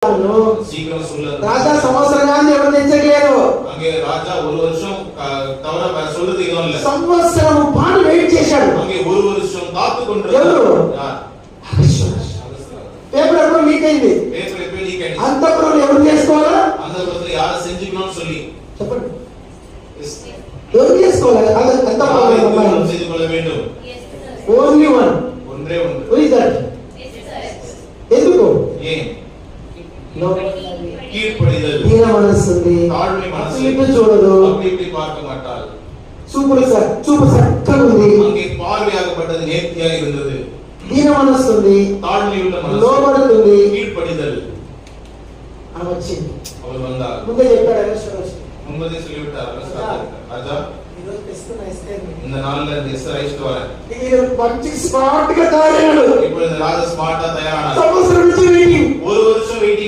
చెప్తాను, சீக்கிரம் சொல்லுங்க. రాజా సంవత్సరాన్ని ఎవరు తెచ్చట్లేదు. அங்கே ராஜா ஒரு வருஷம் தவிர வேற சொல்றது எதுவும் இல்ல. సంవత్సరం పాటు వెయిట్ చేశాడు. அங்கே ஒரு வருஷம் காத்து கொண்டிருந்தார். పేపర్ ఎప్పుడు లీక్ అయింది. பேப்பர் எப்ப லீக் ஆயிடுச்சு. అంతప్పుడు ఎవరు చేసుకోవాలా? அந்த பத்திர யார செஞ்சுக்கணும்னு சொல்லி చెప్పండి. ఎవరు చేసుకోవాలి? అంతప్పుడు செய்து கொள்ள வேண்டும். Only one. ஒன்றே ஒன்று. Who is that? ఎందుకు? ஏன்? கீழ்ப்படிதல். దీన మనస్సుంది, தாழ்மை மனசு. ఇటు చూడదు, அப்படி இப்படி பார்க்க மாட்டாள். చూపు చక్కగా ఉంది, அங்கே பார்வையாகப்பட்டது நேர்த்தியாக இருந்தது. దీన మనస్సుంది, தாழ்மையுள்ள மனசு, లోబడుతుంది, கீழ்ப்படிதல். ఆమె వచ్చింది. அவள் வந்தாள். ముందే చెప్పాడు முன்பதே சொல்லிவிட்டார் ராஜா, ఈరోజు తెస్తున్న ఎస్తేర్ இந்த நாள்ல இந்த எஸ்தர் ஐஸ்ட் வரேன். ఇది మంచి స్మార్ట్ గా తయారయ్యాడు. இப்பொழுது ராஜா ஸ்மார்ட்டா தயாரானார். సంవత్సరం నుంచి వెయిటింగ్, ஒரு வருஷம் வெயிட்டிங்.